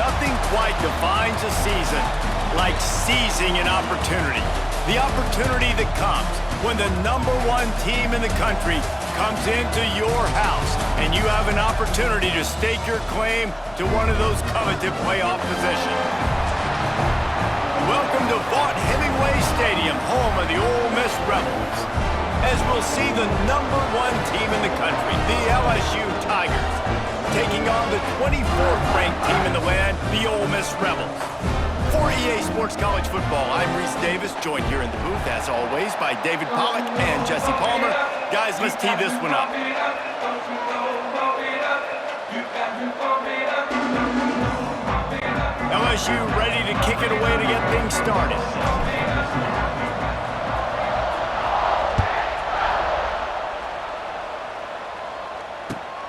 Nothing quite defines a season like seizing an opportunity. The opportunity that comes when the #1 team in the country comes into your house and you have an opportunity to stake your claim to one of those coveted playoff positions. Welcome to Vaught-Hemingway Stadium, home of the Ole Miss Rebels, as we'll see the #1 team in the country, the LSU Tigers, taking on the 24th ranked team in the land, the Ole Miss Rebels. For EA Sports College Football, I'm Reese Davis, joined here in the booth, as always, by David Pollack and Jesse Palmer. Guys, let's tee this one up. LSU ready to kick it away to get things started.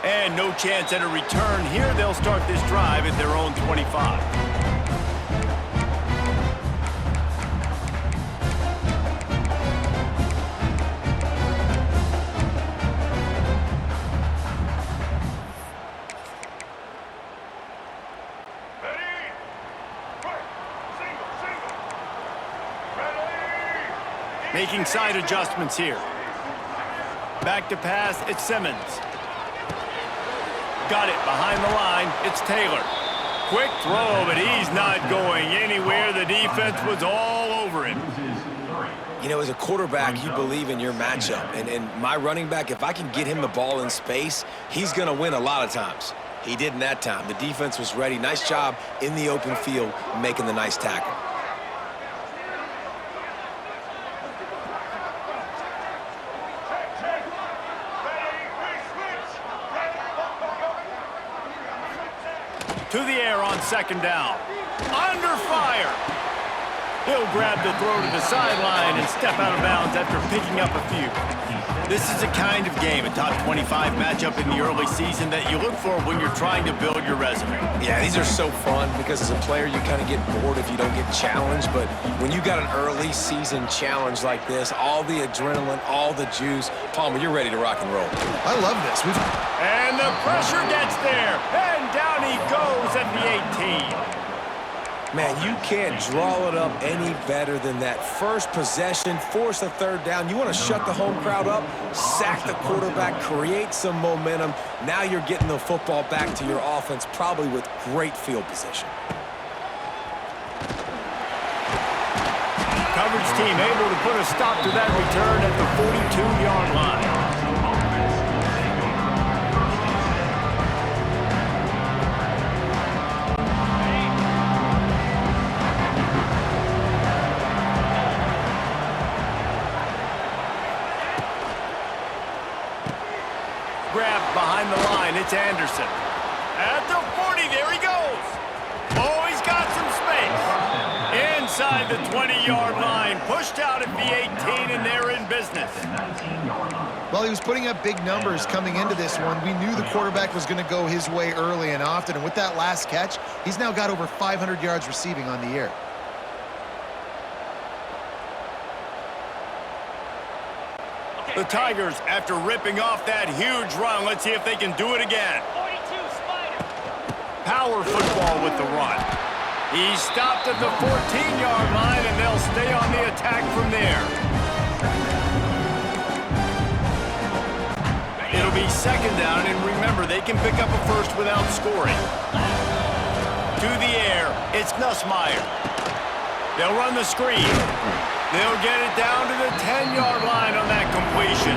And no chance at a return here. They'll start this drive at their own 25. Making side adjustments here. Back to pass, it's Simmons. Got it behind the line, it's Taylor. Quick throw, but he's not going anywhere. The defense was all over him. You know, as a quarterback, you believe in your matchup. And my running back, if I can get him the ball in space, he's going to win a lot of times. He did in that time. The defense was ready. Nice job in the open field making the nice tackle. To the air on second down. Under fire. He'll grab the throw to the sideline and step out of bounds after picking up a few. This is a kind of game, a top 25 matchup in the early season that you look for when you're trying to build your resume. Yeah, these are so fun because as a player, you kind of get bored if you don't get challenged. But when you got an early season challenge like this, all the adrenaline, all the juice, Palmer, you're ready to rock and roll. I love this. And the pressure gets there. And down he goes at the 18. Man, you can't draw it up any better than that. First possession, force a third down. You want to shut the home crowd up, sack the quarterback, create some momentum. Now you're getting the football back to your offense, probably with great field position. Coverage team able to put a stop to that return at the 42-yard line. Grab behind the line, it's Anderson. At the 40, there he goes. Oh, he's got some space. Inside the 20-yard line, pushed out at the 18, and they're in business. Well, he was putting up big numbers coming into this one. We knew the quarterback was going to go his way early and often, and with that last catch, he's now got over 500 yards receiving on the year. The Tigers, after ripping off that huge run, let's see if they can do it again. Power football with the run. He stopped at the 14-yard line, and they'll stay on the attack from there. It'll be second down, and remember, they can pick up a first without scoring. To the air, it's Nussmeier. They'll run the screen. They'll get it down to the 10-yard line on that completion.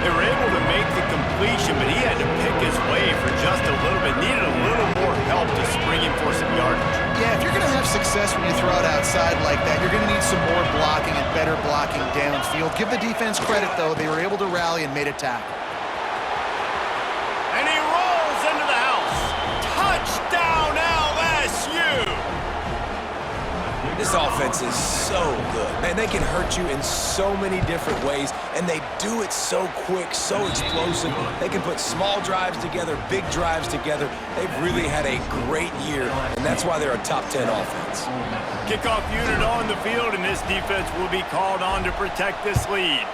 They were able to make the completion, but he had to pick his way for just a little bit. Needed a little more help to spring him for some yardage. Yeah, if you're going to have success when you throw it outside like that, you're going to need some more blocking and better blocking downfield. Give the defense credit, though. They were able to rally and made a tackle. And he rolls into the house. Touchdown, LSU! This offense is so good. Man, they can hurt you in so many different ways, and they do it so quick, so explosive. They can put small drives together, big drives together. They've really had a great year, and that's why they're a top 10 offense. Kickoff unit on the field, and this defense will be called on to protect this lead.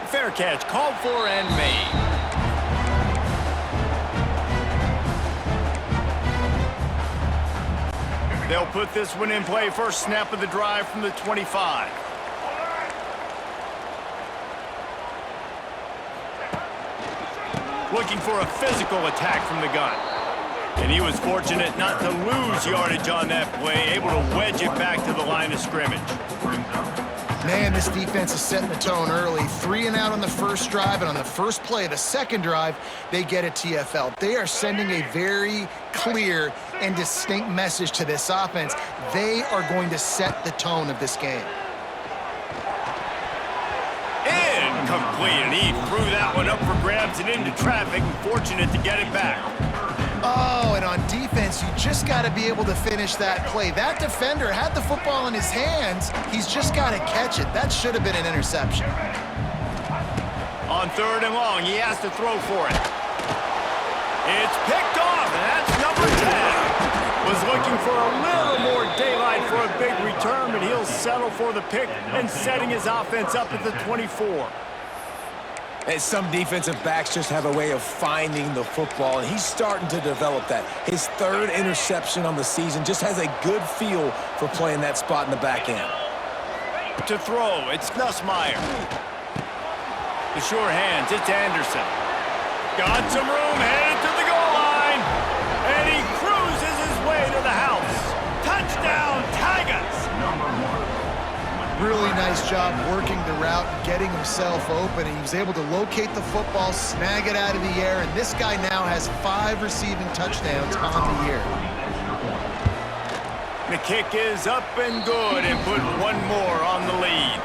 Fair catch called for and made. They'll put this one in play. First snap of the drive from the 25. Looking for a physical attack from the gun. And he was fortunate not to lose yardage on that play, able to wedge it back to the line of scrimmage. Man, this defense is setting the tone early. 3 and out on the first drive, and on the first play of the second drive, they get a TFL. They are sending a very clear and distinct message to this offense. They are going to set the tone of this game. Incomplete, and he threw that one up for grabs and into traffic, and fortunate to get it back. Oh, and on defense, you just got to be able to finish that play. That defender had the football in his hands. He's just got to catch it. That should have been an interception. On 3rd and long, he has to throw for it. It's picked off, and that's number 10. Was looking for a little more daylight for a big return, but he'll settle for the pick and setting his offense up at the 24. And some defensive backs just have a way of finding the football, and he's starting to develop that. His 3rd interception on the season, just has a good feel for playing that spot in the back end. To throw, it's Nussmeier. The sure hands, it's Anderson. Got some room, headed to the goal line. And he cruises his way to the house. Touchdown, Tigers! Really nice job working the route, getting himself open, and he was able to locate the football, snag it out of the air, and this guy now has 5 receiving touchdowns on the year. The kick is up and good, and put one more on the lead.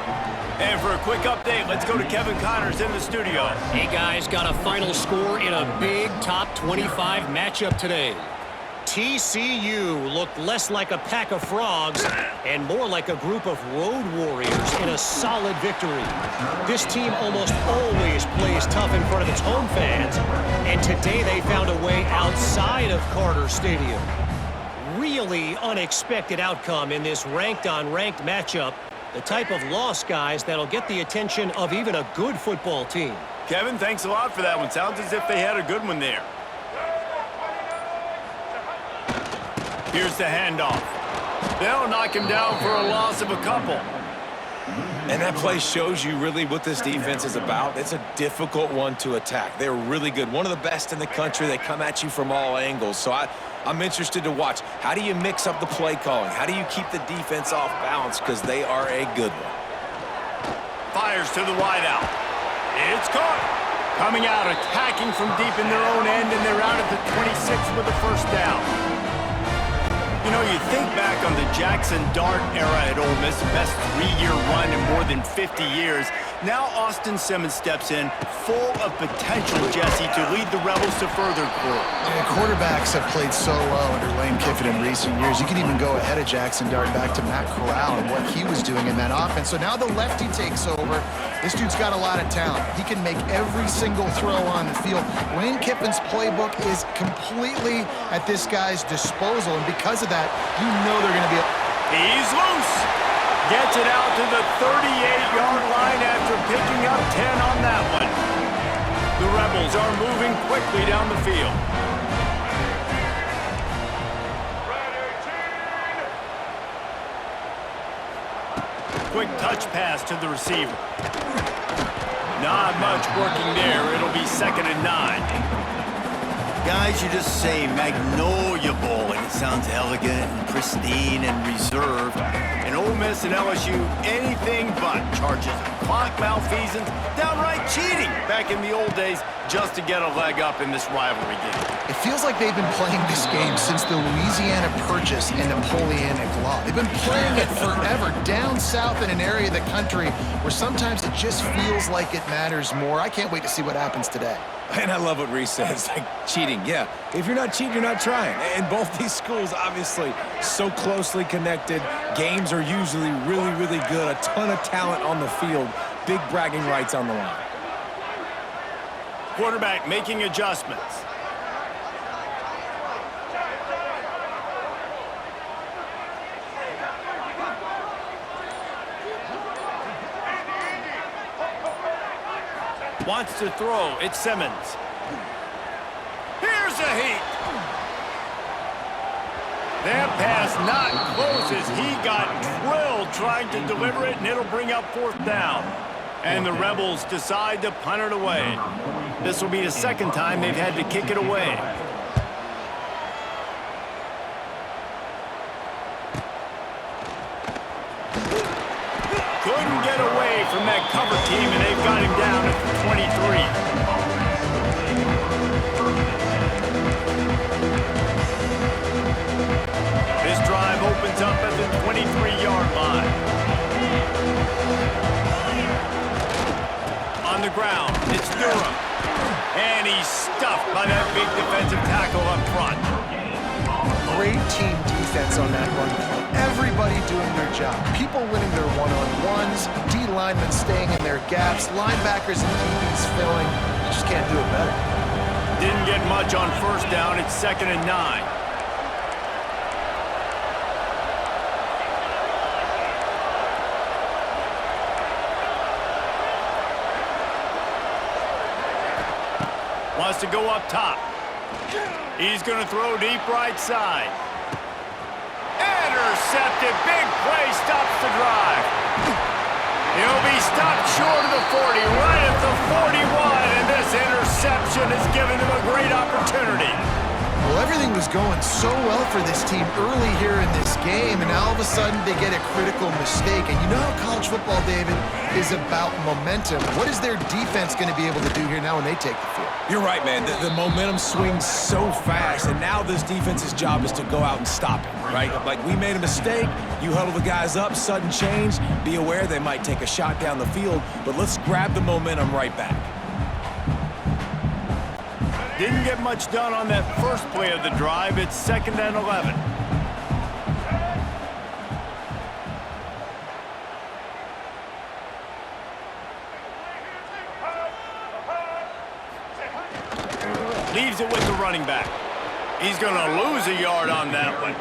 And for a quick update, let's go to Kevin Connors in the studio. Hey guys, got a final score in a big top 25 matchup today. TCU looked less like a pack of frogs and more like a group of road warriors in a solid victory. This team almost always plays tough in front of its home fans, and today they found a way outside of Carter Stadium. Really unexpected outcome in this ranked-on-ranked matchup, the type of loss, guys, that'll get the attention of even a good football team. Kevin, thanks a lot for that one. Sounds as if they had a good one there. Here's the handoff. They'll knock him down for a loss of a couple. And that play shows you really what this defense is about. It's a difficult one to attack. They're really good. One of the best in the country. They come at you from all angles. So I'm interested to watch. How do you mix up the play calling? How do you keep the defense off balance? Because they are a good one. Fires to the wideout. It's caught. Coming out, attacking from deep in their own end, and they're out at the 26 with a first down. You know, you think back on the Jackson Dart era at Ole Miss, the best 3-year run in more than 50 years. Now Austin Simmons steps in, full of potential, Jesse, to lead the Rebels to further growth. Yeah, quarterbacks have played so well under Lane Kiffin in recent years. You can even go ahead of Jackson Dart back to Matt Corral and what he was doing in that offense. So now the lefty takes over. This dude's got a lot of talent. He can make every single throw on the field. Lane Kiffin's playbook is completely at this guy's disposal, and because of that, you know they're going to be... He's loose. Gets it out to the 38-yard line after picking up 10 on that one. The Rebels are moving quickly down the field. Quick touch pass to the receiver. Not much working there. It'll be 2nd and 9. Guys, you just say Magnolia Bowl, and it sounds elegant and pristine and reserved. And Ole Miss and LSU, anything but charges of clock malfeasance, downright cheating back in the old days just to get a leg up in this rivalry game. It feels like they've been playing this game since the Louisiana Purchase and Napoleonic Law. They've been playing it forever down south in an area of the country where sometimes it just feels like it matters more. I can't wait to see what happens today. And I love what Reese says, like cheating. Yeah, if you're not cheating, you're not trying. And both these schools, obviously, so closely connected. Games are usually really, really good. A ton of talent on the field. Big bragging rights on the line. Quarterback making adjustments. Wants to throw. It's Simmons. Here's a heat. That pass not close as he got drilled trying to deliver it, and it'll bring up 4th down. And the Rebels decide to punt it away. This will be the 2nd time they've had to kick it away. Couldn't get away from that cover team, and they've got him down at the 23. This drive opens up at the 23-yard line. On the ground, it's Durham. And he's stuffed by that big defensive tackle up front. Great team defense on that run play. Everybody doing their job. People winning their one-on-ones, D linemen staying in their gaps, linebackers and DBs filling. You just can't do it better. Didn't get much on 1st down. It's 2nd and 9. Wants to go up top. He's going to throw deep right side. Intercepted. Big play stops the drive. He'll be stopped short of the 40, right at the 41, and this interception has given them a great opportunity. Well, everything was going so well for this team early here in this game, and now all of a sudden they get a critical mistake. And you know how college football, David, is about momentum. What is their defense going to be able to do here now when they take the field? You're right, man. The momentum swings so fast, and now this defense's job is to go out and stop it, right? Like, we made a mistake, you huddle the guys up, sudden change, be aware they might take a shot down the field, but let's grab the momentum right back. Didn't get much done on that first play of the drive. It's 2nd and 11. Leaves it with the running back. He's going to lose a yard on that one.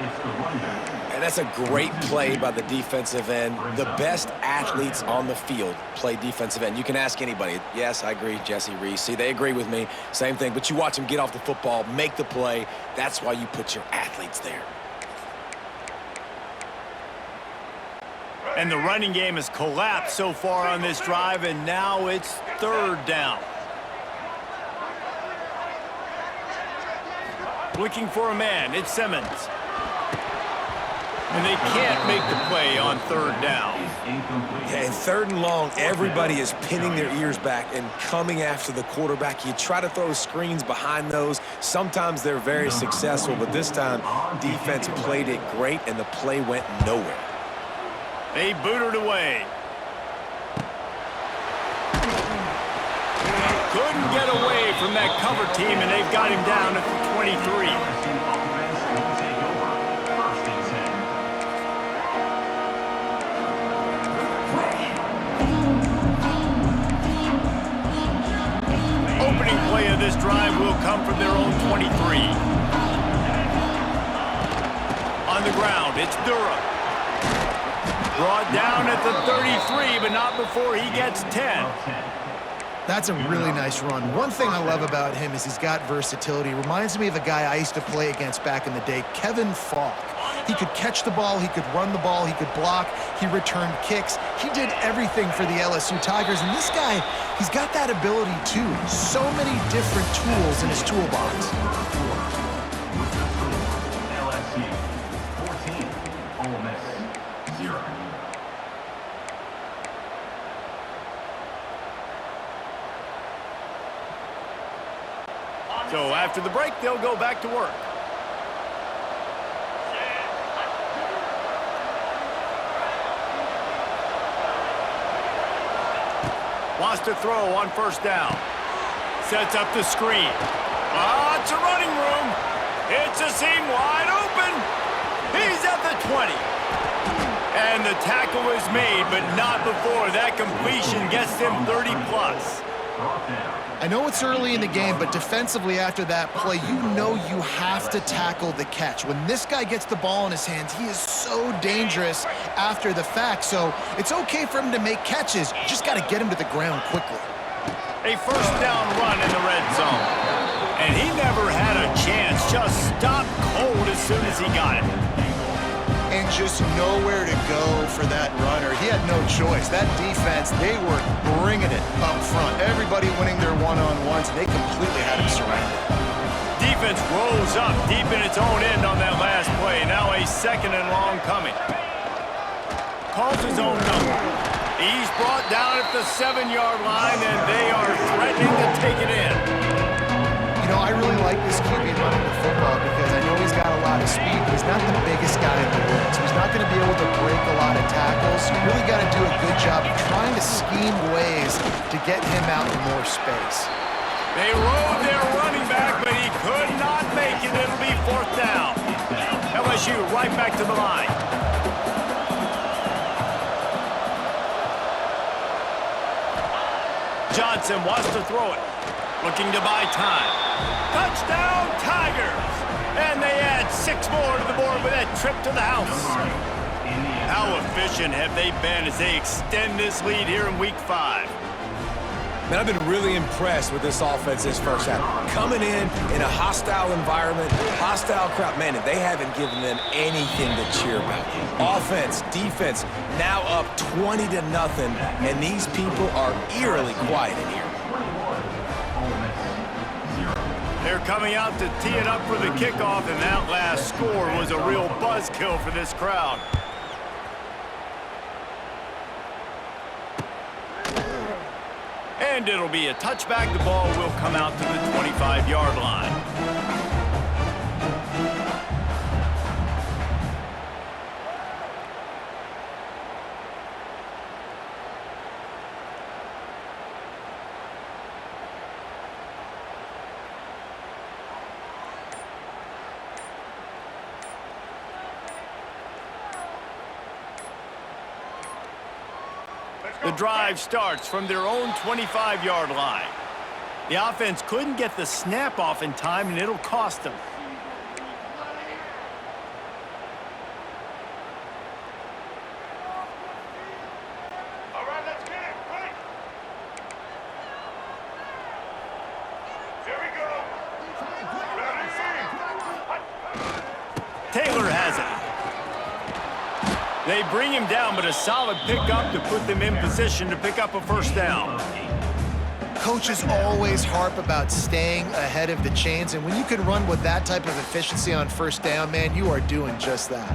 And that's a great play by the defensive end. The best athletes on the field play defensive end. You can ask anybody. Yes, I agree, Jesse Reese. See, they agree with me. Same thing. But you watch them get off the football, make the play. That's why you put your athletes there. And the running game has collapsed so far on this drive, and now it's 3rd down. Looking for a man. It's Simmons. And they can't make the play on 3rd down. Yeah, and 3rd and long, everybody is pinning their ears back and coming after the quarterback. You try to throw screens behind those. Sometimes they're very successful, but this time, defense played it great, and the play went nowhere. They booted away. Couldn't get away from that cover team, and they've got him down at the 23. Opening play of this drive will come from their own 23. On the ground, it's Durham. Brought down at the 33, but not before he gets 10. That's a really nice run. One thing I love about him is he's got versatility. Reminds me of a guy I used to play against back in the day, Kevin Falk. He could catch the ball, he could run the ball, he could block, he returned kicks. He did everything for the LSU Tigers, and this guy, he's got that ability too. So many different tools in his toolbox. LSU 14, Ole Miss 0. So after the break, they'll go back to work. Wants to throw on 1st down. Sets up the screen. It's a running room. It's a seam wide open. He's at the 20. And the tackle is made, but not before that completion gets them 30+. I know it's early in the game, but defensively after that play, you know you have to tackle the catch. When this guy gets the ball in his hands, he is so dangerous after the fact. So it's okay for him to make catches. You just got to get him to the ground quickly. A 1st down run in the red zone. And he never had a chance. Just stopped cold as soon as he got it. And just nowhere to go for that runner. He had no choice. That defense, they were bringing it up front. Everybody winning their one-on-ones, and they completely had him surrounded. Defense rose up deep in its own end on that last play. Now a second and long coming. Calls his own number. He's brought down at the 7-yard line, and they are threatening to take it in. You know, I really like this QB running the football because I know he's got a lot of speed, but he's not the biggest guy in the world. So he's not going to be able to break a lot of tackles. You really got to do a good job of trying to scheme ways to get him out in more space. They rode their running back, but he could not make it. It'll be fourth down. LSU right back to the line. Johnson wants to throw it. Looking to buy time. Touchdown, Tigers! And they add 6 more to the board with that trip to the house. How efficient have they been as they extend this lead here in Week 5? Man, I've been really impressed with this offense this first half. Coming in a hostile environment, hostile crowd. Man, they haven't given them anything to cheer about. Offense, defense, now up 20-0, and these people are eerily quiet in here. They're coming out to tee it up for the kickoff, and that last score was a real buzzkill for this crowd. And it'll be a touchback. The ball will come out to the 25-yard line. The drive starts from their own 25-yard line. The offense couldn't get the snap off in time, and it'll cost them. All right, let's get it. Quick. Here we go. Ready? Taylor has it. They bring him down, but a solid pickup to put them in position to pick up a first down. Coaches always harp about staying ahead of the chains, and when you can run with that type of efficiency on first down, man, you are doing just that.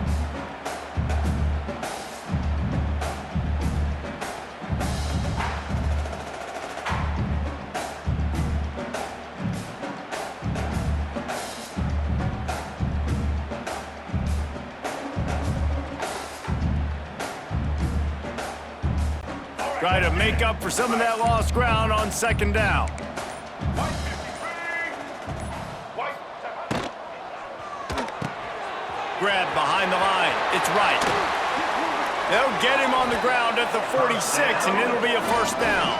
Try to make up for some of that lost ground on second down. Grab behind the line. It's right. They'll get him on the ground at the 46, and it'll be a first down.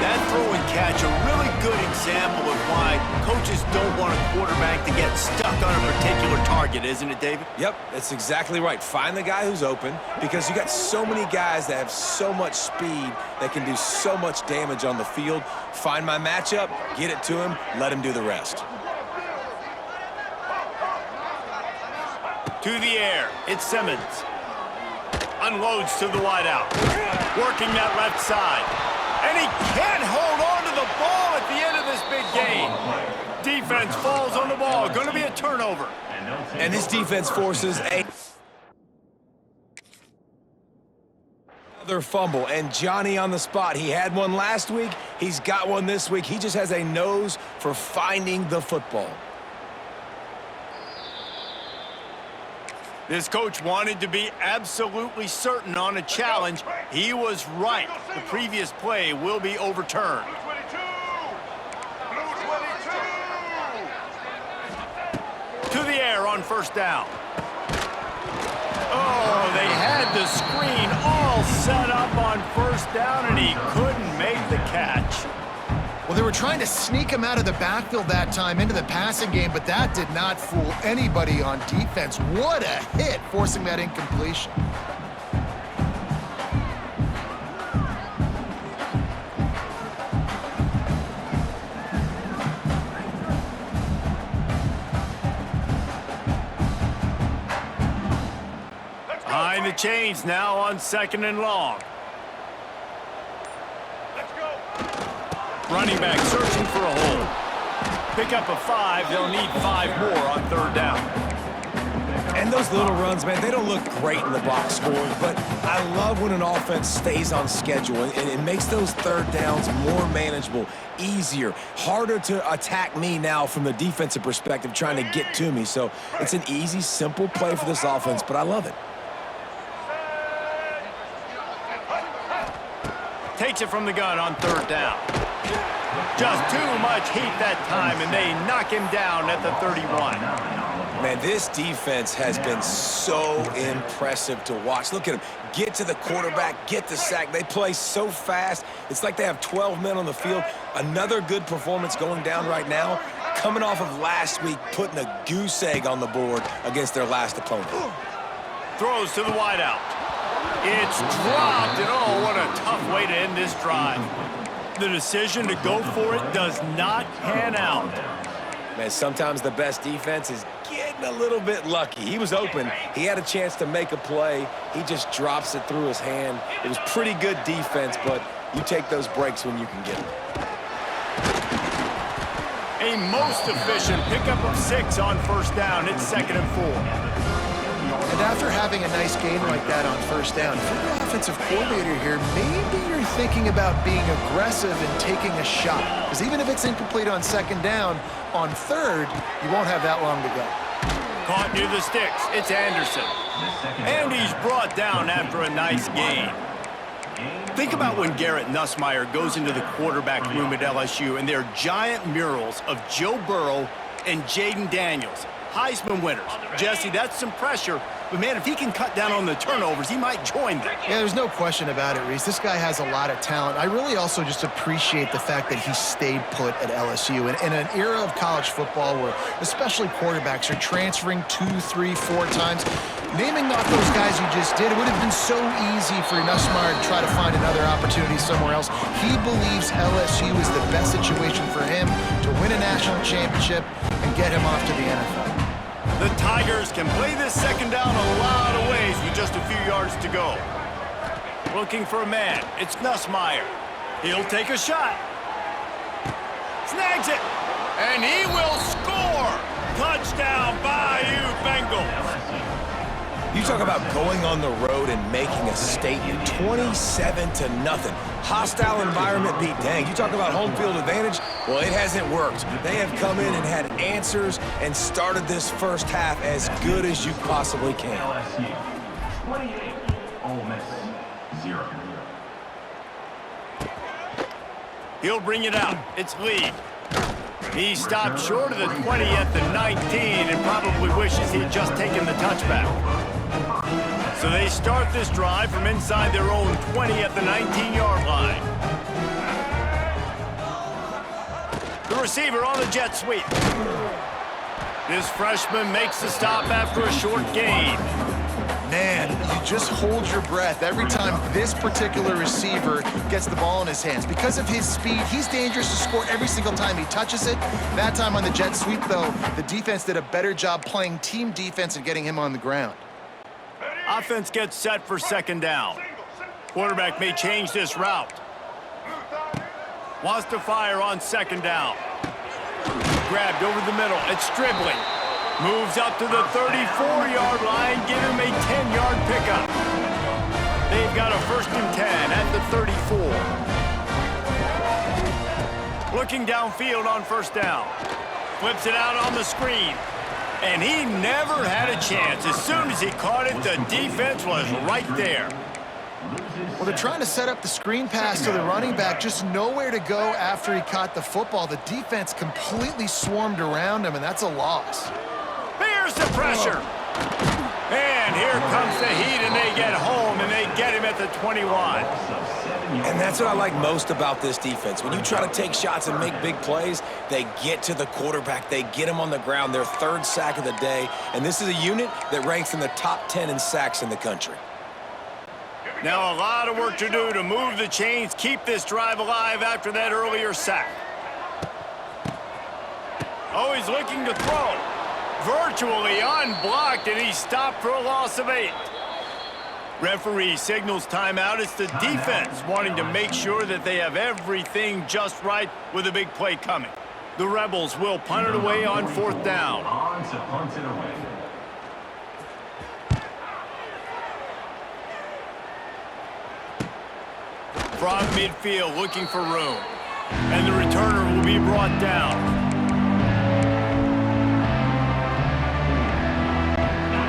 That throw and catch, a really good example of why coaches don't want a quarterback to get stuck on a particular target, isn't it, David? Yep, that's exactly right. Find the guy who's open, because you got so many guys that have so much speed that can do so much damage on the field. Find my matchup, get it to him, let him do the rest. To the air, it's Simmons. Unloads to the wideout. Working that left side. And he can't hold on to the ball at the end of this big game. Defense falls on the ball. Going to be a turnover. And this defense forces another fumble. And Johnny on the spot. He had one last week. He's got one this week. He just has a nose for finding the football. This coach wanted to be absolutely certain on a challenge. He was right. The previous play will be overturned. Blue 22. To the air on first down. Oh, they had the screen all set up on first down, and he couldn't make the catch. Well, they were trying to sneak him out of the backfield that time into the passing game, but that did not fool anybody on defense. What a hit, forcing that incompletion. change now on 2nd and long. Let's go. Running back searching for a hole. Pick up a 5. They'll need 5 more on 3rd down. And those little runs, man, they don't look great in the box score, but I love when an offense stays on schedule, and it makes those 3rd downs more manageable, easier, harder to attack me now from the defensive perspective trying to get to me. So it's an easy, simple play for this offense, but I love it. Takes it from the gun on 3rd down. Just too much heat that time, and they knock him down at the 31. Man, this defense has been so impressive to watch. Look at them. Get to the quarterback, get the sack. They play so fast. It's like they have 12 men on the field. Another good performance going down right now. Coming off of last week, putting a goose egg on the board against their last opponent. Throws to the wideout. It's dropped, and oh, what a tough way to end this drive. The decision to go for it does not pan out. Man, sometimes the best defense is getting a little bit lucky. He was open. He had a chance to make a play. He just drops it through his hand. It was pretty good defense, but you take those breaks when you can get them. A most efficient pickup of 6 on 1st down. It's 2nd and 4. And after having a nice game like that on 1st down, if you're the offensive coordinator here, maybe you're thinking about being aggressive and taking a shot. Because even if it's incomplete on 2nd down, on 3rd, you won't have that long to go. Caught near the sticks. It's Anderson. And he's brought down after a nice gain. Think about when Garrett Nussmeier goes into the quarterback room at LSU and there are giant murals of Joe Burrow and Jaden Daniels, Heisman winners. Jesse, that's some pressure, but man, if he can cut down on the turnovers, he might join them. Yeah, there's no question about it, Reese. This guy has a lot of talent. I really also just appreciate the fact that he stayed put at LSU. And in an era of college football where especially quarterbacks are transferring 2, 3, 4 times, naming off those guys you just did, it would have been so easy for Nussmeier to try to find another opportunity somewhere else. He believes LSU is the best situation for him to win a national championship and get him off to the NFL. The Tigers can play this 2nd down a lot of ways with just a few yards to go. Looking for a man. It's Nussmeier. He'll take a shot. Snags it. And he will score. Touchdown, Bayou Bengals. You talk about going on the road and making a statement. 27-0. Hostile environment beat. Dang, you talk about home field advantage? Well, it hasn't worked. They have come in and had answers and started this 1st half as good as you possibly can. LSU 28, Ole Miss 0. He'll bring it out. It's Lee. He stopped short of the 20 at the 19 and probably wishes he had just taken the touchback. So they start this drive from inside their own 20 at the 19-yard line. The receiver on the jet sweep. This freshman makes the stop after a short gain. Man, you just hold your breath every time this particular receiver gets the ball in his hands. Because of his speed, he's dangerous to score every single time he touches it. That time on the jet sweep, though, the defense did a better job playing team defense and getting him on the ground. Offense gets set for 2nd down. Quarterback may change this route. Wants to fire on 2nd down. Grabbed over the middle. It's Stribling. Moves up to the 34-yard line. Give him a 10-yard pickup. They've got a 1st and 10 at the 34. Looking downfield on 1st down. Flips it out on the screen. And he never had a chance. As soon as he caught it, the defense was right there. Well, they're trying to set up the screen pass to the running back, just nowhere to go after he caught the football. The defense completely swarmed around him, and that's a loss. Here's the pressure. And here comes the heat, and they get home, and they get him at the 21. And that's what I like most about this defense. When you try to take shots and make big plays, they get to the quarterback. They get him on the ground. Their 3rd sack of the day. And this is a unit that ranks in the top 10 in sacks in the country. Now a lot of work to do to move the chains, keep this drive alive after that earlier sack. Oh, he's looking to throw. Virtually unblocked, and he's stopped for a loss of 8. Referee signals timeout. It's the defense wanting to make sure that they have everything just right with a big play coming. The Rebels will punt it away on 4th down. On to punt it away. From midfield, looking for room. And the returner will be brought down.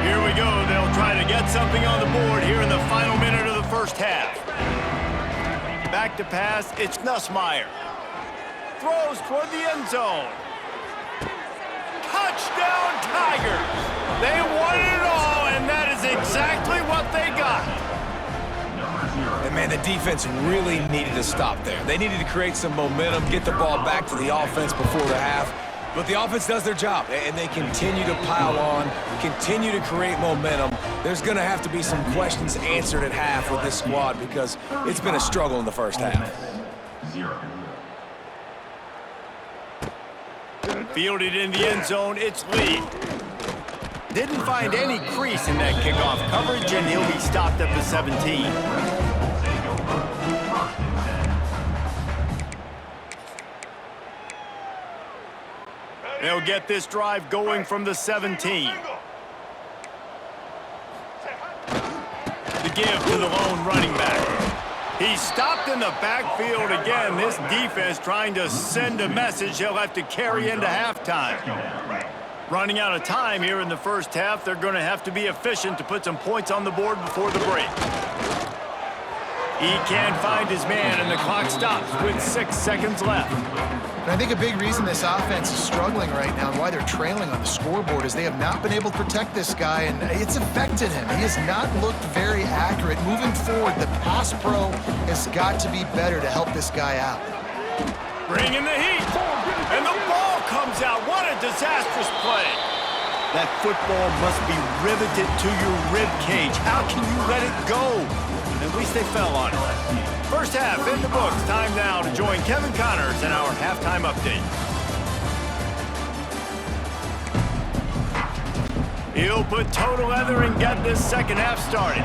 Here we go. They'll try to get something on the board here in the final minute of the first half. Back to pass. It's Nussmeier. Throws toward the end zone. Touchdown, Tigers! They won it all, and that is exactly what they got. And man, the defense really needed to stop there. They needed to create some momentum, get the ball back to the offense before the half. But the offense does their job, and they continue to pile on, continue to create momentum. There's going to have to be some questions answered at half with this squad because it's been a struggle in the first half. 0. Fielded in the end zone, it's Lee. Didn't find any crease in that kickoff coverage, and he'll be stopped at the 17. They'll get this drive going from the 17. The give to the lone running back. He's stopped in the backfield again. This defense trying to send a message he'll have to carry into halftime. Running out of time here in the first half, they're going to have to be efficient to put some points on the board before the break. He can't find his man, and the clock stops with 6 seconds left. And I think a big reason this offense is struggling right now and why they're trailing on the scoreboard is they have not been able to protect this guy, and it's affected him. He has not looked very accurate. Moving forward, the pass pro has got to be better to help this guy out. Bringing the heat, and the ball comes out. What a disastrous play. That football must be riveted to your rib cage. How can you let it go? At least they fell on it. First half in the books. Time now to join Kevin Connors in our halftime update. He'll put toe to leather and get this second half started.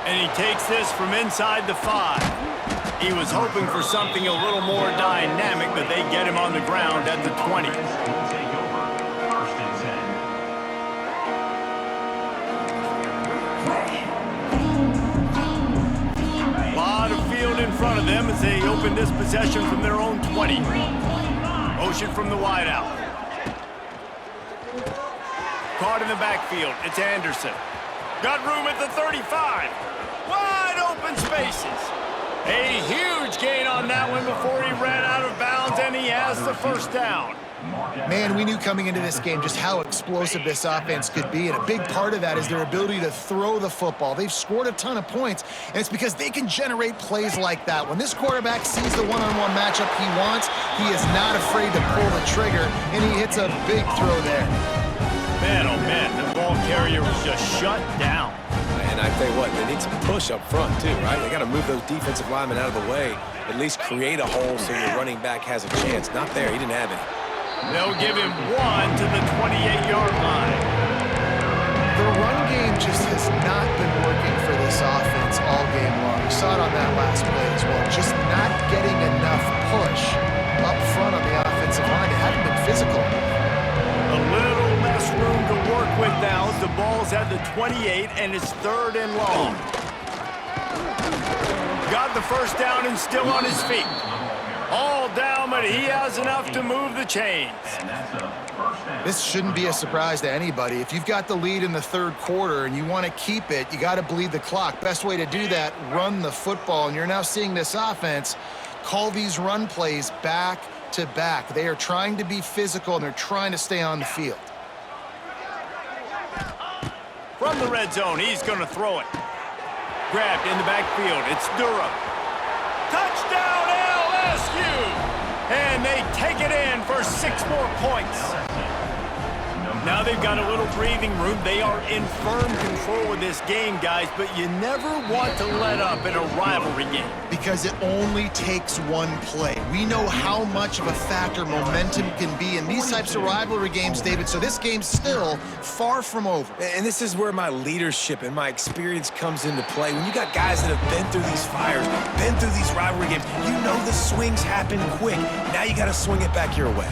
And he takes this from inside the 5. He was hoping for something a little more dynamic, but they get him on the ground at the 20. Lot of field in front of them as they open this possession from their own 20. Motion from the wideout. Caught in the backfield. It's Anderson. Got room at the 35. Wide open spaces. A huge gain on that one before he ran out of bounds, and he has the first down. Man, we knew coming into this game just how explosive this offense could be, and a big part of that is their ability to throw the football. They've scored a ton of points, and it's because they can generate plays like that. When this quarterback sees the one-on-one matchup he wants, he is not afraid to pull the trigger, and he hits a big throw there. Man, oh man, the ball carrier was just shut down. And I tell you what, they need some push up front too, right? They got to move those defensive linemen out of the way, at least create a hole so your running back has a chance. Not there, he didn't have any. They'll give him 1 to the 28-yard line. The run game just has not been working for this offense all game long. We saw it on that last play as well. Just not getting enough push up front on the offensive line. It hadn't been physical. A little less room to work with now as the ball's at the 28 and it's 3rd and long. Got the first down and still on his feet. All down, but he has enough to move the chains. This shouldn't be a surprise to anybody. If you've got the lead in the 3rd quarter and you want to keep it, you got to bleed the clock. Best way to do that, run the football. And you're now seeing this offense call these run plays back to back. They are trying to be physical, and they're trying to stay on the field. From the red zone, he's going to throw it. Grabbed in the backfield. It's Durham. Touchdown, LSU! And they take it in for 6 more points. Now they've got a little breathing room. They are in firm control of this game, guys, but you never want to let up in a rivalry game. Because it only takes one play. We know how much of a factor momentum can be in these types of rivalry games, David, so this game's still far from over. And this is where my leadership and my experience comes into play. When you got guys that have been through these fires, been through these rivalry games, you know the swings happen quick. Now you got to swing it back your way.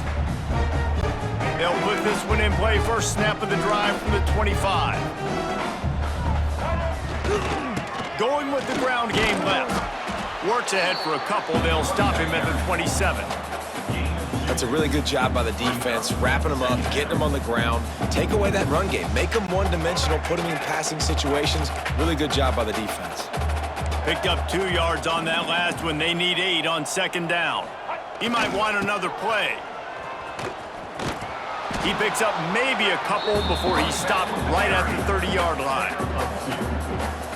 They'll put this one in play. First snap of the drive from the 25. Going with the ground game left. Works ahead for a couple. They'll stop him at the 27. That's a really good job by the defense, wrapping them up, getting them on the ground. Take away that run game. Make them one-dimensional, put them in passing situations. Really good job by the defense. Picked up 2 yards on that last one. They need 8 on second down. He might want another play. He picks up maybe a couple before he stopped right at the 30-yard line.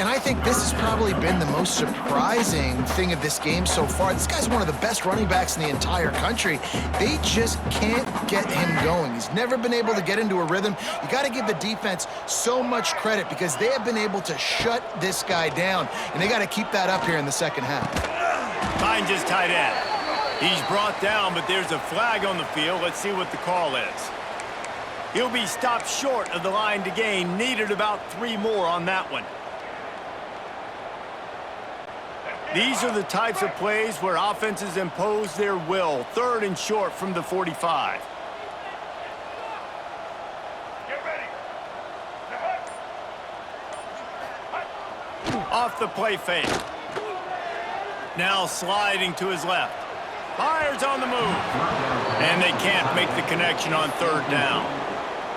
And I think this has probably been the most surprising thing of this game so far. This guy's one of the best running backs in the entire country. They just can't get him going. He's never been able to get into a rhythm. You got to give the defense so much credit because they have been able to shut this guy down, and they got to keep that up here in the second half. Finds his tight end. He's brought down, but there's a flag on the field. Let's see what the call is. He'll be stopped short of the line to gain. Needed about 3 more on that one. These are the types of plays where offenses impose their will. 3rd and short from the 45. Get ready. Off the play fake. Now sliding to his left. Fires on the move. And they can't make the connection on 3rd down.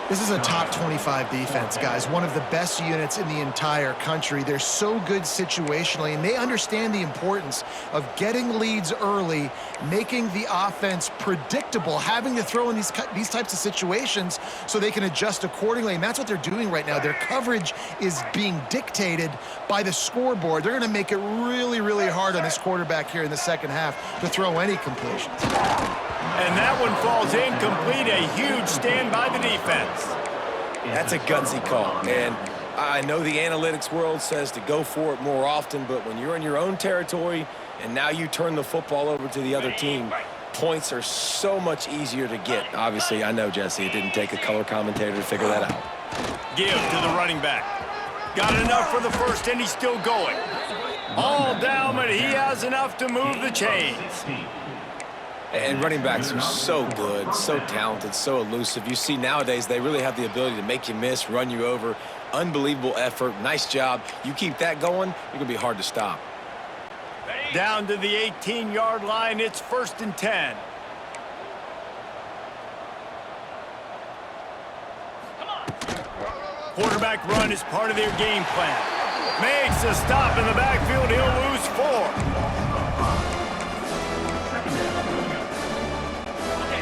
This is a top 25 defense, guys. One of the best units in the entire country. They're so good situationally, and they understand the importance of getting leads early, making the offense predictable, having to throw in these types of situations so they can adjust accordingly, and that's what they're doing right now. Their coverage is being dictated by the scoreboard. They're going to make it really, really hard on this quarterback here in the second half to throw any completions. And that one falls incomplete. A huge stand by the defense. That's a gutsy call, and I know the analytics world says to go for it more often, but when you're in your own territory and now you turn the football over to the other team, points are so much easier to get. Obviously, I know, Jesse, it didn't take a color commentator to figure that out. Give to the running back. Got enough for the first, and he's still going. All down, but he has enough to move the chains. And running backs are so good, so talented, so elusive. You see nowadays they really have the ability to make you miss, run you over. Unbelievable effort. Nice job. You keep that going, you're going to be hard to stop. Down to the 18-yard line. It's 1st and 10. Quarterback run is part of their game plan. Makes a stop in the backfield. He'll lose 4.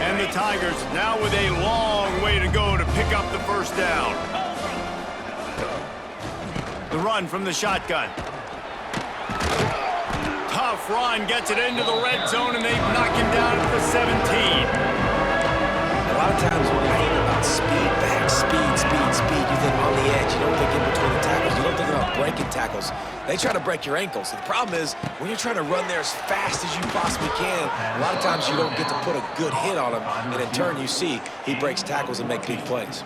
And the Tigers now with a long way to go to pick up the first down. The run from the shotgun. Tough run, gets it into the red zone, and they knock him down at the 17. A lot of times when you think about speed, back, speed, you think on the edge. You don't think in between the tackles. You don't think about breaking tackles. They try to break your ankles. The problem is when you're trying to run there as fast as you possibly can, a lot of times you don't get to put a good hit on him, and in turn you see he breaks tackles and makes big plays.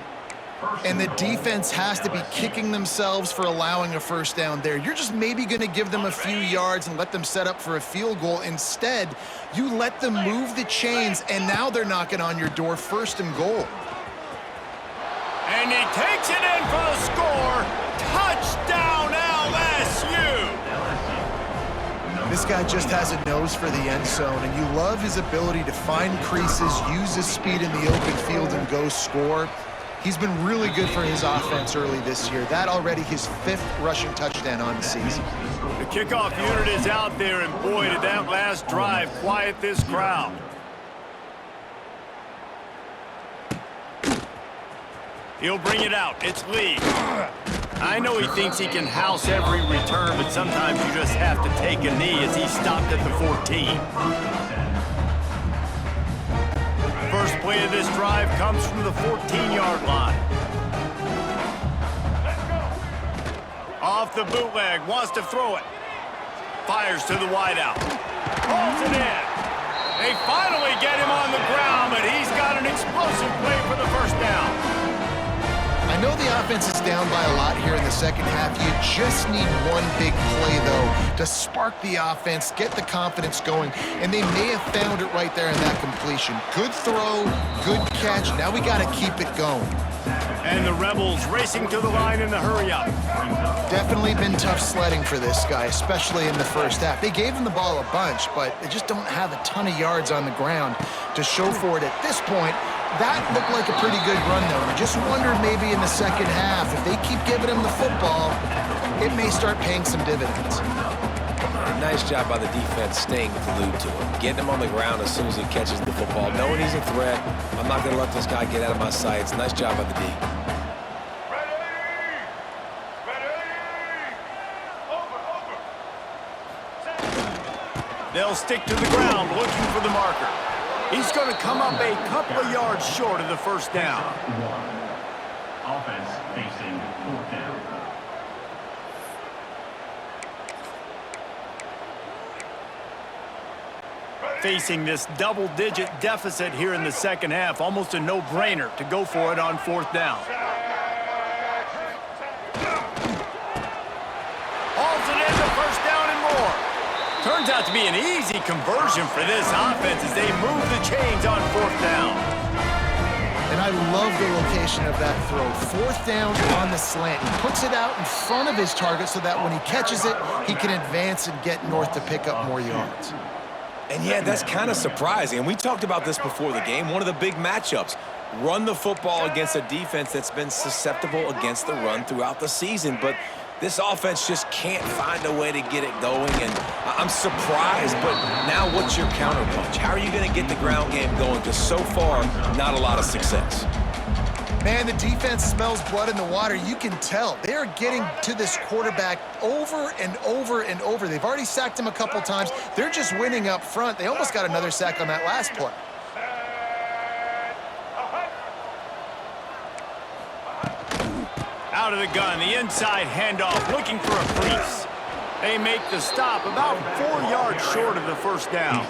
And the defense has to be kicking themselves for allowing a first down there. You're just maybe going to give them a few yards and let them set up for a field goal. Instead, you let them move the chains, and now they're knocking on your door, 1st and goal. And he takes it in for the score. Touchdown, LSU! This guy just has a nose for the end zone, and you love his ability to find creases, use his speed in the open field, and go score. He's been really good for his offense early this year. That already his 5th rushing touchdown on the season. The kickoff unit is out there, and boy, did that last drive quiet this crowd. He'll bring it out. It's Lee. I know he thinks he can house every return, but sometimes you just have to take a knee as he stopped at the 14. First play of this drive comes from the 14-yard line. Off the bootleg, wants to throw it. Fires to the wideout. Pulls it in. They finally get him on the ground, but he's got an explosive play for the first down. I know the offense is down by a lot here in the second half. You just need one big play, though, to spark the offense, get the confidence going, and they may have found it right there in that completion. Good throw, good catch. Now we got to keep it going. And the Rebels racing to the line in the hurry-up. Definitely been tough sledding for this guy, especially in the first half. They gave him the ball a bunch, but they just don't have a ton of yards on the ground to show for it at this point. That looked like a pretty good run, though. I just wondered maybe in the second half, if they keep giving him the football, it may start paying some dividends. Nice job by the defense staying glued to him, getting him on the ground as soon as he catches the football, knowing he's a threat. I'm not going to let this guy get out of my sights. Nice job by the D. They'll stick to the ground looking for the marker. He's going to come up a couple of yards short of the first down. Offense facing fourth down. Facing this double-digit deficit here in the second half, almost a no-brainer to go for it on fourth down. Hauls it in for first down and more. Turns out to be an easy conversion for this offense as they move the chains on fourth down. And I love the location of that throw. Fourth down on the slant. He puts it out in front of his target so that when he catches it, he can advance and get north to pick up more yards. And yeah, that's kind of surprising. And we talked about this before the game. One of the big matchups. Run the football against a defense that's been susceptible against the run throughout the season. But this offense just can't find a way to get it going. And I'm surprised, but now what's your counterpunch? How are you going to get the ground game going? Because so far, not a lot of success. Man, the defense smells blood in the water. You can tell. They are getting to this quarterback over and over and over. They've already sacked him a couple times. They're just winning up front. They almost got another sack on that last play. Out of the gun, the inside handoff, looking for a crease. They make the stop about 4 yards short of the first down.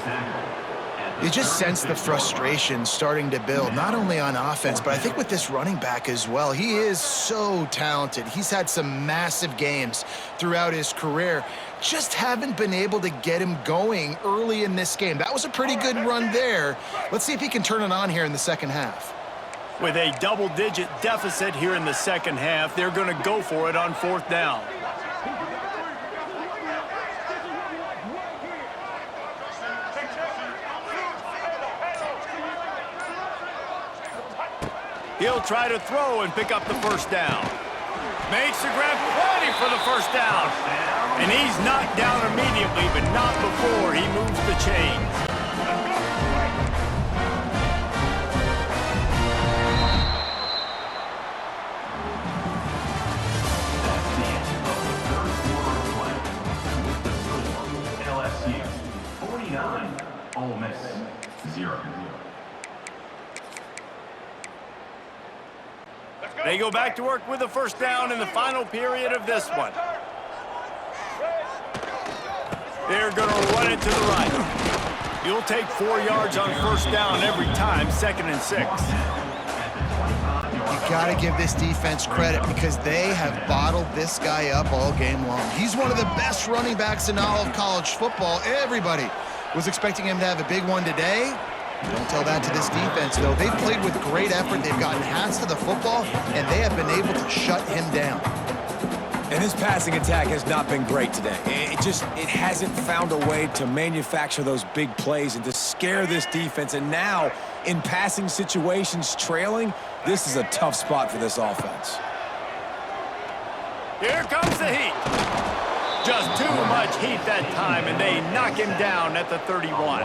You just sense the frustration starting to build, not only on offense, but I think with this running back as well. He is so talented. He's had some massive games throughout his career. Just haven't been able to get him going early in this game. That was a pretty good run there. Let's see if he can turn it on here in the second half. With a double-digit deficit here in the second half, they're going to go for it on fourth down. He'll try to throw and pick up the first down. Makes the grab, plenty for the first down. And he's knocked down immediately, but not before he moves the chains. LSU 49, Ole Miss 0. They go back to work with a first down in the final period of this one. They're going to run it to the right. You'll take 4 yards on first down every time, 2nd and 6. You got to give this defense credit because they have bottled this guy up all game long. He's one of the best running backs in all of college football. Everybody was expecting him to have a big one today. Don't tell that to this defense, though. They've played with great effort. They've gotten hands to the football, and they have been able to shut him down. And his passing attack has not been great today. It hasn't found a way to manufacture those big plays and to scare this defense. And now, in passing situations, trailing, this is a tough spot for this offense. Here comes the heat. Just too much heat that time, and they knock him down at the 31.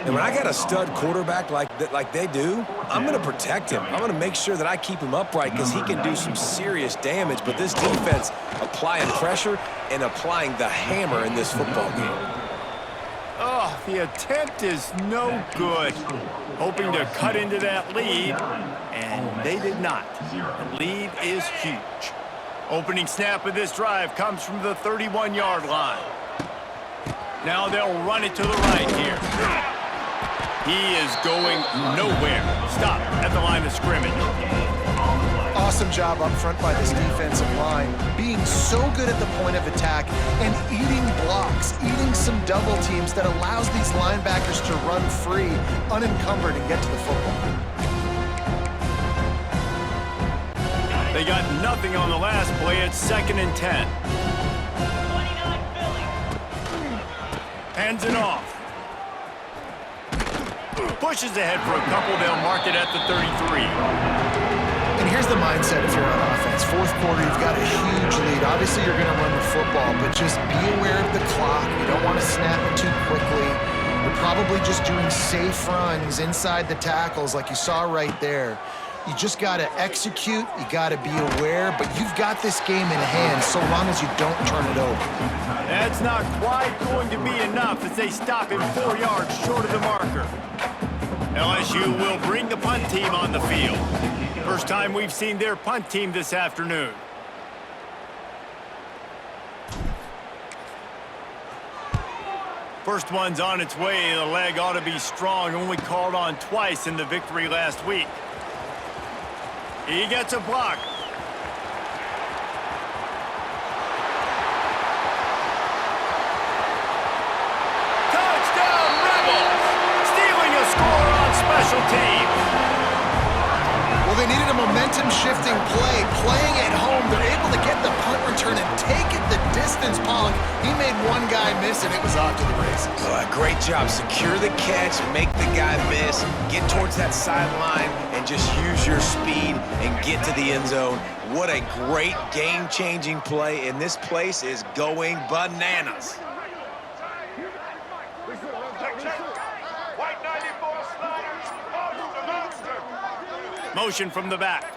And when I got a stud quarterback like they do, I'm going to protect him. I'm going to make sure that I keep him upright because he can do some serious damage. But this defense applying pressure and applying the hammer in this football game. Oh, the attempt is no good. Hoping to cut into that lead, and they did not. The lead is huge. Opening snap of this drive comes from the 31-yard line. Now they'll run it to the right here. He is going nowhere. Stop at the line of scrimmage. Awesome job up front by this defensive line, being so good at the point of attack and eating blocks, eating some double teams that allows these linebackers to run free, unencumbered, and get to the football. They got nothing on the last play. It's 2nd and 10. Hands it off. Pushes ahead for a couple. They'll mark it at the 33. And here's the mindset if you're on offense. Fourth quarter, you've got a huge lead. Obviously, you're going to run the football, but just be aware of the clock. You don't want to snap it too quickly. You're probably just doing safe runs inside the tackles like you saw right there. You just got to execute. You got to be aware, but you've got this game in hand so long as you don't turn it over. That's not quite going to be enough as they stop him 4 yards short of the marker. LSU will bring the punt team on the field. First time we've seen their punt team this afternoon. First one's on its way. The leg ought to be strong. Only called on twice in the victory last week. He gets a block. Touchdown, Rebels! Stealing a score on special teams. Well, they needed a momentum-shifting play. Playing at home, they're able to get the punt return and take it the distance. Pollock, he made one guy miss, and it was off to the races. Great job. Secure the catch, make the guy miss, get towards that sideline, and just use your speed and get to the end zone. What a great game-changing play, and this place is going bananas. White 94 Sliders. Oh, the monster. Motion from the back.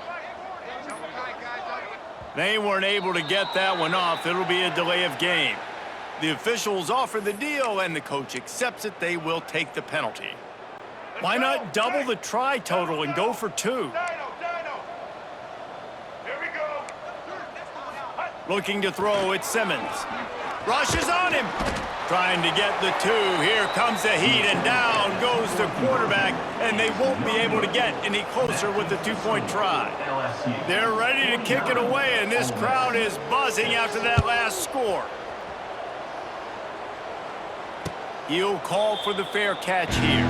They weren't able to get that one off. It'll be a delay of game. The officials offer the deal, and the coach accepts it. They will take the penalty. Why not double the try total and go for 2? Dino. Here we go. Looking to throw, it's Simmons. Rushes on him. Trying to get the 2. Here comes the heat, and down goes the quarterback, and they won't be able to get any closer with the 2-point try. They're ready to kick it away, and this crowd is buzzing after that last score. He'll call for the fair catch here.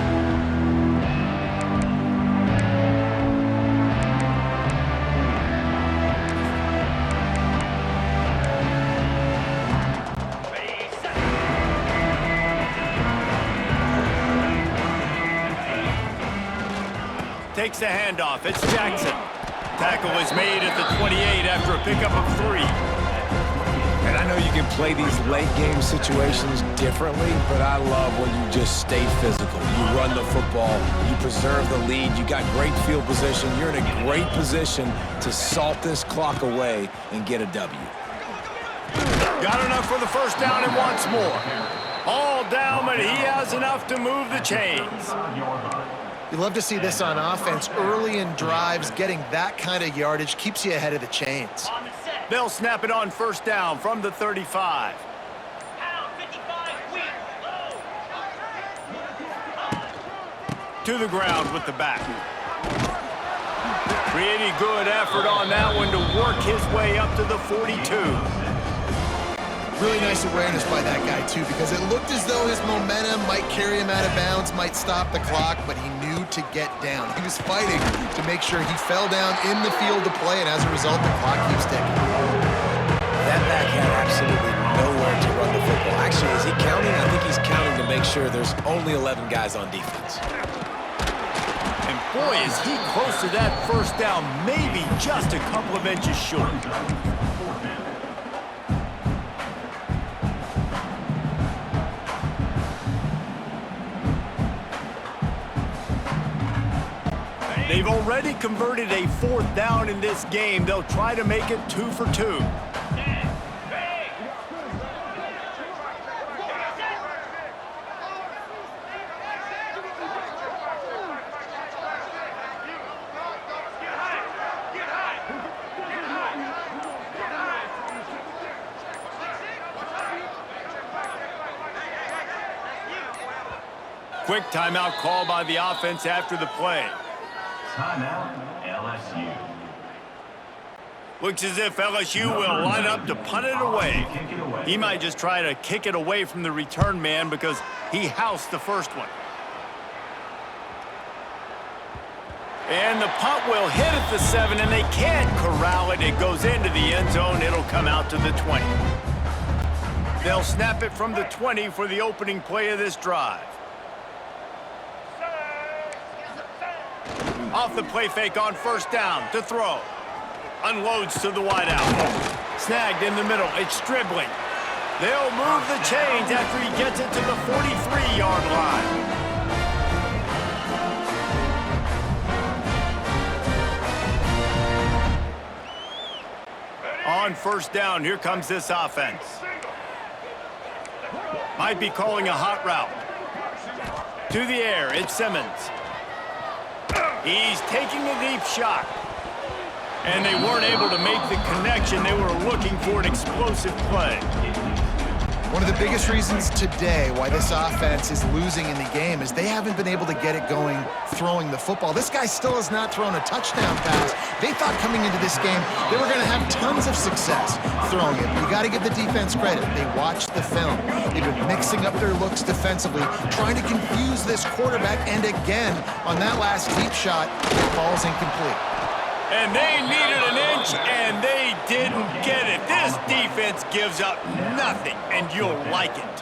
Takes the handoff. It's Jackson. Tackle is made at the 28 after a pickup of 3. And I know you can play these late game situations differently, but I love when you just stay physical. You run the football, you preserve the lead, you got great field position, you're in a great position to salt this clock away and get a W. Got enough for the first down and wants more. All down, but he has enough to move the chains. You love to see this on offense. Early in drives, getting that kind of yardage keeps you ahead of the chains. They'll snap it on first down from the 35. To the ground with the back. Pretty good effort on that one to work his way up to the 42. Really nice awareness by that guy, too, because it looked as though his momentum might carry him out of bounds, might stop the clock, but he knew to get down. He was fighting to make sure he fell down in the field to play, and as a result, the clock keeps ticking. That back had absolutely nowhere to run the football. Actually, is he counting? I think he's counting to make sure there's only 11 guys on defense. And boy, is he close to that first down, maybe just a couple of inches short. They've already converted a 4th down in this game. They'll try to make it 2 for 2. Quick timeout call by the offense after the play. Timeout, LSU. Looks as if LSU will line up to punt it away. He might just try to kick it away from the return man because he housed the first one. And the punt will hit at the 7, and they can't corral it. It goes into the end zone. It'll come out to the 20. They'll snap it from the 20 for the opening play of this drive. Off the play fake on first down to throw. Unloads to the wideout. Snagged in the middle. It's Stribling. They'll move the chains after he gets it to the 43-yard line. On first down, here comes this offense. Might be calling a hot route. To the air, it's Simmons. He's taking a deep shot. And they weren't able to make the connection. They were looking for an explosive play. One of the biggest reasons today why this offense is losing in the game is they haven't been able to get it going throwing the football. This guy still has not thrown a touchdown pass. They thought coming into this game they were going to have tons of success throwing it. You got to give the defense credit. They watched the film. They've been mixing up their looks defensively, trying to confuse this quarterback. And again, on that last deep shot, the ball's incomplete. And they needed an inch, and they didn't get it. This defense gives up nothing, and you'll like it.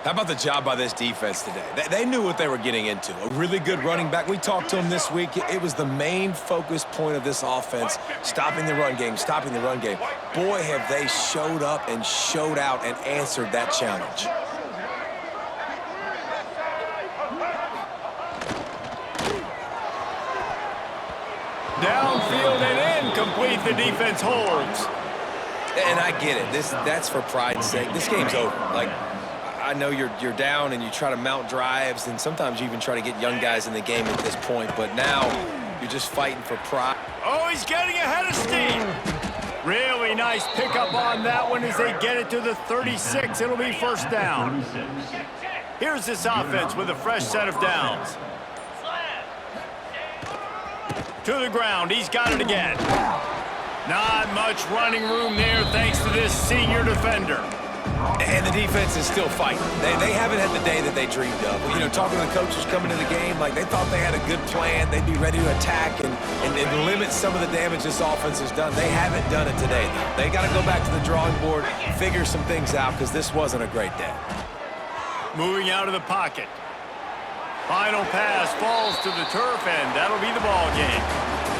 How about the job by this defense today? They knew what they were getting into. A really good running back. We talked to him this week. It was the main focus point of this offense, stopping the run game, stopping the run game. Boy, have they showed up and showed out and answered that challenge. Downfield and incomplete, the defense holds. And I get it. That's for pride's sake. This game's over. Like, I know you're down and you try to mount drives, and sometimes you even try to get young guys in the game at this point, but now you're just fighting for pride. Oh, he's getting ahead of steam. Really nice pickup on that one as they get it to the 36. It'll be first down. Here's this offense with a fresh set of downs. To the ground, he's got it again. Not much running room there thanks to this senior defender. And the defense is still fighting. They haven't had the day that they dreamed of. You know, talking to the coaches coming to the game, like they thought they had a good plan. They'd be ready to attack and limit some of the damage this offense has done. They haven't done it today. They got to go back to the drawing board, figure some things out, because this wasn't a great day. Moving out of the pocket. Final pass falls to the turf, and that'll be the ball game.